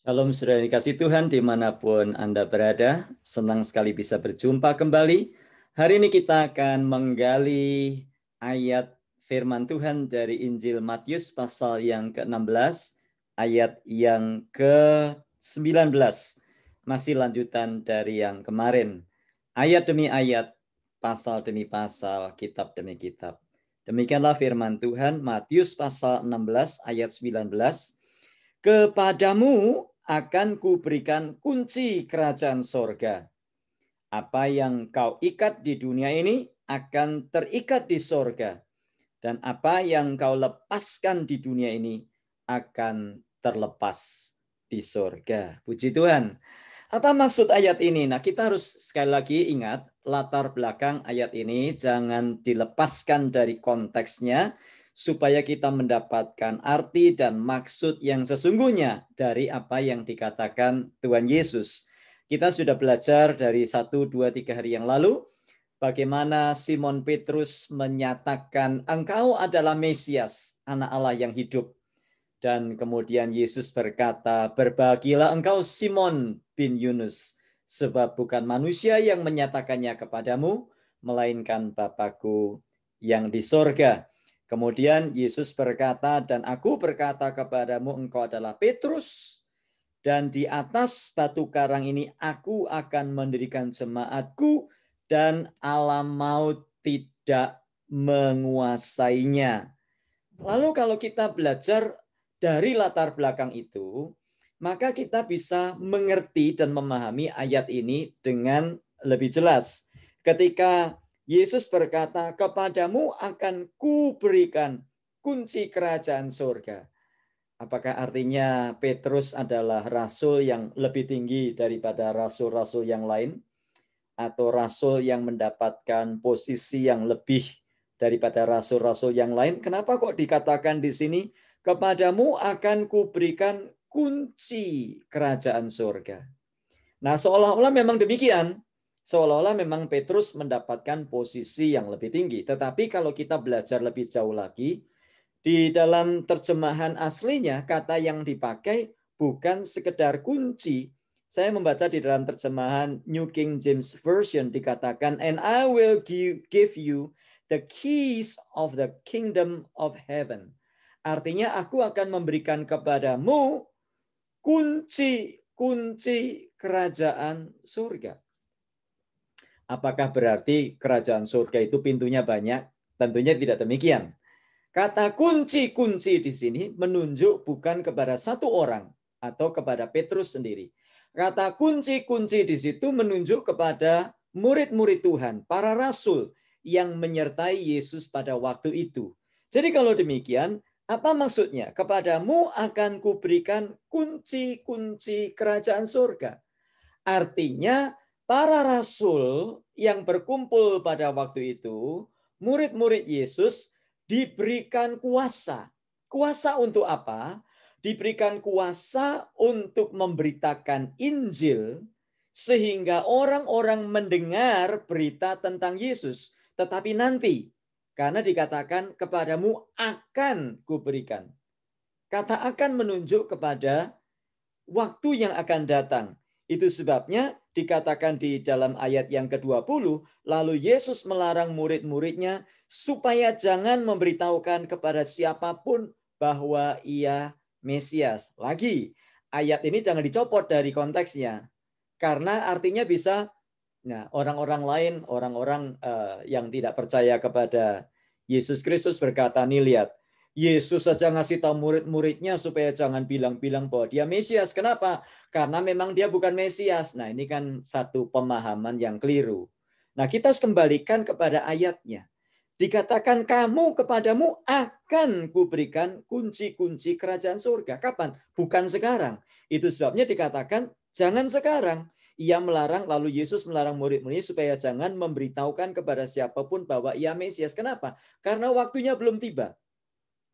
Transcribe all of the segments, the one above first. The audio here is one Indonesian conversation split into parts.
Salam saudara dikasih Tuhan dimanapun Anda berada. Senang sekali bisa berjumpa kembali. Hari ini kita akan menggali ayat firman Tuhan dari Injil Matius pasal yang ke-16, ayat yang ke-19. Masih lanjutan dari yang kemarin. Ayat demi ayat, pasal demi pasal, kitab demi kitab. Demikianlah firman Tuhan, Matius pasal 16 ayat 19. Kepadamu akan kuberikan kunci kerajaan sorga. Apa yang kau ikat di dunia ini akan terikat di sorga. Dan apa yang kau lepaskan di dunia ini akan terlepas di sorga. Puji Tuhan. Apa maksud ayat ini? Nah, kita harus sekali lagi ingat latar belakang ayat ini. Jangan dilepaskan dari konteksnya, supaya kita mendapatkan arti dan maksud yang sesungguhnya dari apa yang dikatakan Tuhan Yesus. Kita sudah belajar dari 1, 2, 3 hari yang lalu, bagaimana Simon Petrus menyatakan, engkau adalah Mesias, anak Allah yang hidup. Dan kemudian Yesus berkata, berbahagialah engkau Simon bin Yunus, sebab bukan manusia yang menyatakannya kepadamu, melainkan Bapa-Ku yang di sorga. Kemudian Yesus berkata, dan aku berkata kepadamu, engkau adalah Petrus, dan di atas batu karang ini aku akan mendirikan jemaatku, dan alam maut tidak menguasainya. Lalu kalau kita belajar dari latar belakang itu, maka kita bisa mengerti dan memahami ayat ini dengan lebih jelas. Ketika Yesus berkata, kepadamu akan kuberikan kunci kerajaan surga. Apakah artinya Petrus adalah rasul yang lebih tinggi daripada rasul-rasul yang lain? Atau rasul yang mendapatkan posisi yang lebih daripada rasul-rasul yang lain? Kenapa kok dikatakan di sini, kepadamu akan kuberikan kunci kerajaan surga? Nah, seolah-olah memang demikian. Seolah-olah memang Petrus mendapatkan posisi yang lebih tinggi. Tetapi kalau kita belajar lebih jauh lagi, di dalam terjemahan aslinya, kata yang dipakai bukan sekedar kunci. Saya membaca di dalam terjemahan New King James Version dikatakan, and I will give you the keys of the kingdom of heaven. Artinya aku akan memberikan kepadamu kunci kerajaan surga. Apakah berarti kerajaan surga itu pintunya banyak? Tentunya tidak demikian. Kata kunci-kunci di sini menunjuk bukan kepada satu orang atau kepada Petrus sendiri. Kata kunci-kunci di situ menunjuk kepada murid-murid Tuhan, para rasul yang menyertai Yesus pada waktu itu. Jadi kalau demikian, apa maksudnya? Kepadamu akan kuberikan kunci-kunci kerajaan surga. Artinya para rasul yang berkumpul pada waktu itu, murid-murid Yesus, diberikan kuasa. Kuasa untuk apa? Diberikan kuasa untuk memberitakan Injil sehingga orang-orang mendengar berita tentang Yesus. Tetapi nanti, karena dikatakan kepadamu akan kuberikan. Kata akan menunjuk kepada waktu yang akan datang. Itu sebabnya dikatakan di dalam ayat yang ke-20, lalu Yesus melarang murid-muridnya supaya jangan memberitahukan kepada siapapun bahwa ia Mesias. Lagi, ayat ini jangan dicopot dari konteksnya. Karena artinya bisa, nah, orang-orang lain, orang-orang yang tidak percaya kepada Yesus Kristus berkata, nih lihat, Yesus saja ngasih tahu murid-muridnya supaya jangan bilang-bilang bahwa dia Mesias. Kenapa? Karena memang dia bukan Mesias. Nah, ini kan satu pemahaman yang keliru. Nah, kita harus kembalikan kepada ayatnya. Dikatakan kepadamu akan kuberikan kunci-kunci kerajaan surga. Kapan? Bukan sekarang. Itu sebabnya dikatakan jangan sekarang. Ia melarang, lalu Yesus melarang murid-murid supaya jangan memberitahukan kepada siapapun bahwa ia Mesias. Kenapa? Karena waktunya belum tiba.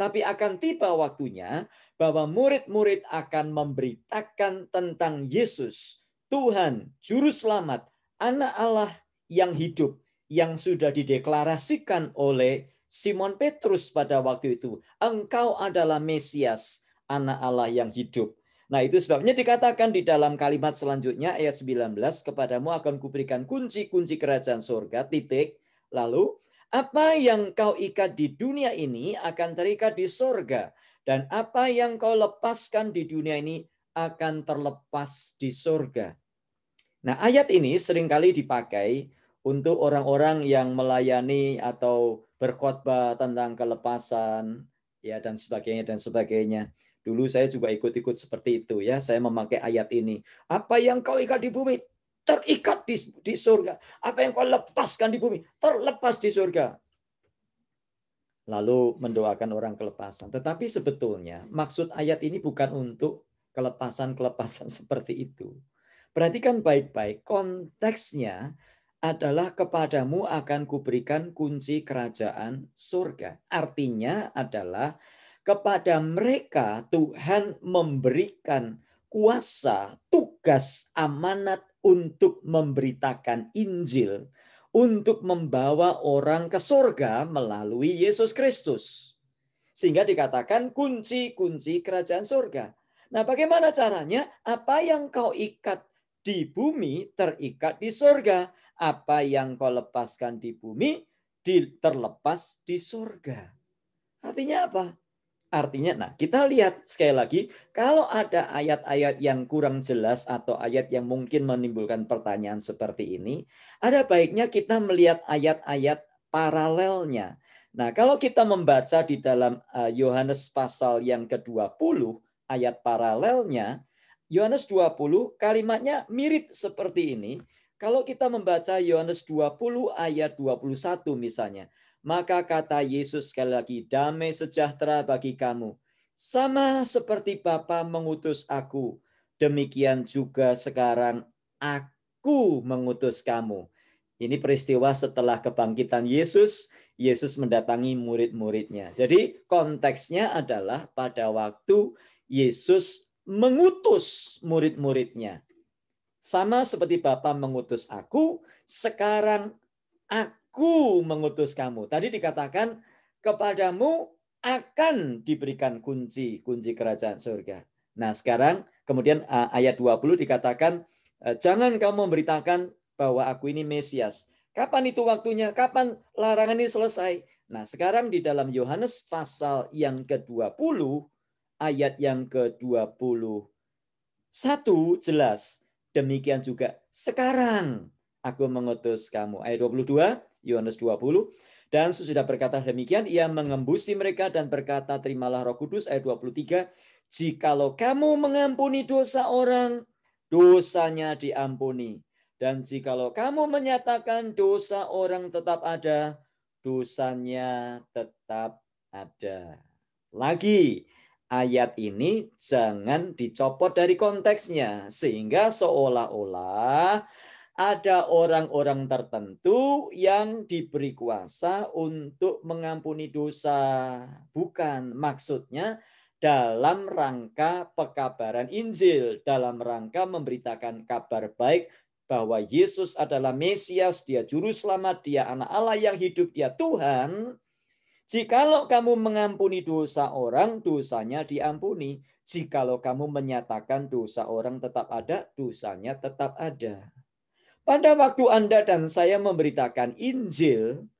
Tapi akan tiba waktunya bahwa murid-murid akan memberitakan tentang Yesus, Tuhan, Juru Selamat, Anak Allah yang hidup, yang sudah dideklarasikan oleh Simon Petrus pada waktu itu. Engkau adalah Mesias, Anak Allah yang hidup. Nah, itu sebabnya dikatakan di dalam kalimat selanjutnya ayat 19, kepadamu akan kuberikan kunci-kunci kerajaan surga, titik. Lalu, apa yang kau ikat di dunia ini akan terikat di surga, dan apa yang kau lepaskan di dunia ini akan terlepas di surga. Nah, ayat ini seringkali dipakai untuk orang-orang yang melayani atau berkhotbah tentang kelepasan, ya, dan sebagainya. Dulu saya juga ikut-ikut seperti itu, ya. Saya memakai ayat ini. Apa yang kau ikat di bumi terikat di surga. Apa yang kau lepaskan di bumi terlepas di surga. Lalu mendoakan orang kelepasan. Tetapi sebetulnya maksud ayat ini bukan untuk kelepasan-kelepasan seperti itu. Perhatikan baik-baik, konteksnya adalah kepadamu akan kuberikan kunci kerajaan surga. Artinya adalah kepada mereka Tuhan memberikan kuasa, tugas, amanat untuk memberitakan Injil, untuk membawa orang ke surga melalui Yesus Kristus. Sehingga dikatakan kunci-kunci kerajaan surga. Nah, bagaimana caranya? Apa yang kau ikat di bumi terikat di surga. Apa yang kau lepaskan di bumi terlepas di surga. Artinya apa? Artinya, nah kita lihat sekali lagi, kalau ada ayat-ayat yang kurang jelas atau ayat yang mungkin menimbulkan pertanyaan seperti ini, ada baiknya kita melihat ayat-ayat paralelnya. Nah, kalau kita membaca di dalam Yohanes pasal yang ke-20, ayat paralelnya, Yohanes 20 kalimatnya mirip seperti ini. Kalau kita membaca Yohanes 20 ayat 21 misalnya, maka kata Yesus sekali lagi, damai sejahtera bagi kamu. Sama seperti Bapa mengutus aku, demikian juga sekarang aku mengutus kamu. Ini peristiwa setelah kebangkitan Yesus, Yesus mendatangi murid-muridnya. Jadi konteksnya adalah pada waktu Yesus mengutus murid-muridnya. Sama seperti Bapa mengutus aku, sekarang aku mengutus kamu. Tadi dikatakan kepadamu akan diberikan kunci kerajaan surga. Nah, sekarang kemudian ayat 20 dikatakan jangan kamu memberitakan bahwa aku ini Mesias. Kapan itu waktunya? Kapan larangan ini selesai? Nah, sekarang di dalam Yohanes pasal yang ke-20 ayat yang ke-21 jelas. Demikian juga sekarang aku mengutus kamu. Ayat 22, Yohanes 20. Dan sesudah berkata demikian, ia mengembusi mereka dan berkata, terimalah Roh Kudus. Ayat 23, jikalau kamu mengampuni dosa orang, dosanya diampuni. Dan jikalau kamu menyatakan dosa orang tetap ada, dosanya tetap ada. Lagi, ayat ini jangan dicopot dari konteksnya, sehingga seolah-olah ada orang-orang tertentu yang diberi kuasa untuk mengampuni dosa. Bukan, maksudnya dalam rangka pekabaran Injil, dalam rangka memberitakan kabar baik bahwa Yesus adalah Mesias, dia juru selamat, dia anak Allah yang hidup, dia Tuhan. Jikalau kamu mengampuni dosa orang, dosanya diampuni. Jikalau kamu menyatakan dosa orang tetap ada, dosanya tetap ada. Pada waktu Anda dan saya memberitakan Injil,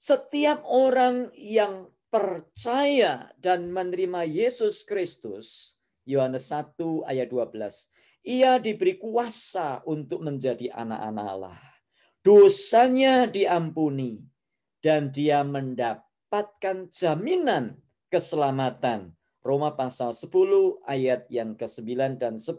setiap orang yang percaya dan menerima Yesus Kristus, Yohanes 1 ayat 12, ia diberi kuasa untuk menjadi anak-anak Allah. Dosanya diampuni dan dia mendapatkan jaminan keselamatan. Roma pasal 10 ayat yang ke-9 dan 10.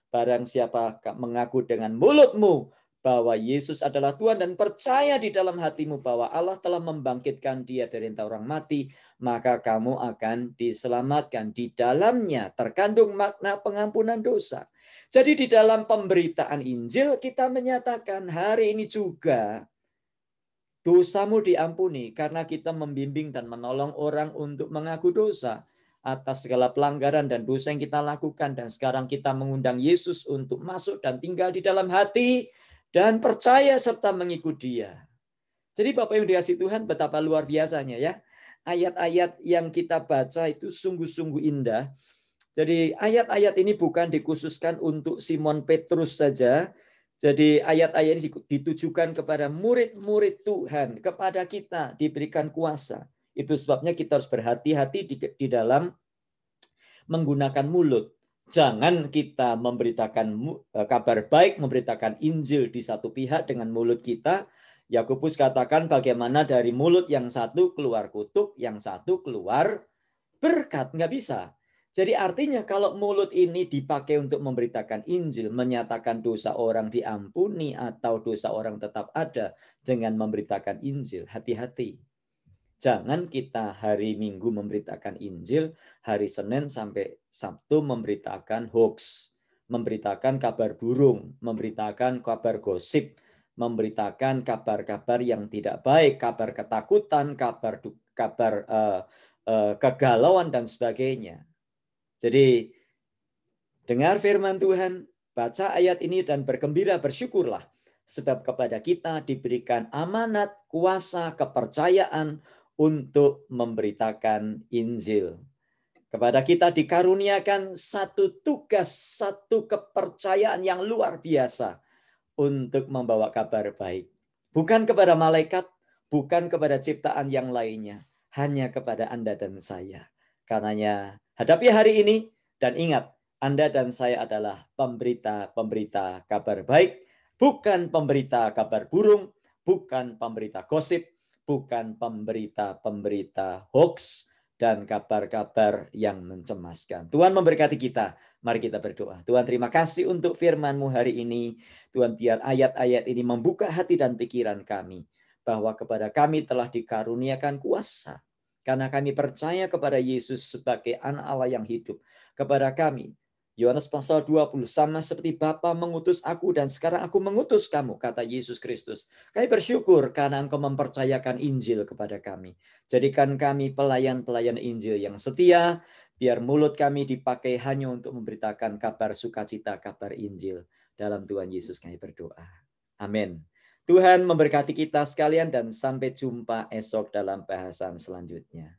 Barang siapa mengaku dengan mulutmu bahwa Yesus adalah Tuhan dan percaya di dalam hatimu bahwa Allah telah membangkitkan dia dari antara orang mati, maka kamu akan diselamatkan. Di dalamnya terkandung makna pengampunan dosa. Jadi di dalam pemberitaan Injil kita menyatakan hari ini juga dosamu diampuni karena kita membimbing dan menolong orang untuk mengaku dosa atas segala pelanggaran dan dosa yang kita lakukan. Dan sekarang kita mengundang Yesus untuk masuk dan tinggal di dalam hati dan percaya serta mengikut dia. Jadi Bapak yang dikasihi Tuhan, betapa luar biasanya ya. Ayat-ayat yang kita baca itu sungguh-sungguh indah. Jadi ayat-ayat ini bukan dikhususkan untuk Simon Petrus saja. Jadi ayat-ayat ini ditujukan kepada murid-murid Tuhan, kepada kita diberikan kuasa. Itu sebabnya kita harus berhati-hati di dalam menggunakan mulut. Jangan kita memberitakan kabar baik, memberitakan Injil di satu pihak dengan mulut kita. Yakobus katakan bagaimana dari mulut yang satu keluar kutuk, yang satu keluar berkat. Nggak bisa. Jadi artinya kalau mulut ini dipakai untuk memberitakan Injil, menyatakan dosa orang diampuni atau dosa orang tetap ada dengan memberitakan Injil, hati-hati. Jangan kita hari Minggu memberitakan Injil, hari Senin sampai Sabtu memberitakan hoax, memberitakan kabar burung, memberitakan kabar gosip, memberitakan kabar-kabar yang tidak baik, kabar ketakutan, kabar kegalauan dan sebagainya. Jadi dengar firman Tuhan, baca ayat ini dan bergembira, bersyukurlah. Sebab kepada kita diberikan amanat, kuasa, kepercayaan untuk memberitakan Injil. Kepada kita dikaruniakan satu tugas, satu kepercayaan yang luar biasa untuk membawa kabar baik. Bukan kepada malaikat, bukan kepada ciptaan yang lainnya, hanya kepada Anda dan saya. Karenanya hadapi hari ini dan ingat, Anda dan saya adalah pemberita-pemberita kabar baik, bukan pemberita kabar burung, bukan pemberita gosip, bukan pemberita-pemberita hoax dan kabar-kabar yang mencemaskan. Tuhan memberkati kita. Mari kita berdoa. Tuhan, terima kasih untuk firman-Mu hari ini. Tuhan, biar ayat-ayat ini membuka hati dan pikiran kami, bahwa kepada kami telah dikaruniakan kuasa, karena kami percaya kepada Yesus sebagai anak Allah yang hidup. Kepada kami, Yohanes pasal 20, sama seperti Bapa mengutus aku dan sekarang aku mengutus kamu, kata Yesus Kristus. Kami bersyukur karena Engkau mempercayakan Injil kepada kami. Jadikan kami pelayan-pelayan Injil yang setia, biar mulut kami dipakai hanya untuk memberitakan kabar sukacita, kabar Injil. Dalam Tuhan Yesus kami berdoa. Amin. Tuhan memberkati kita sekalian dan sampai jumpa esok dalam bahasan selanjutnya.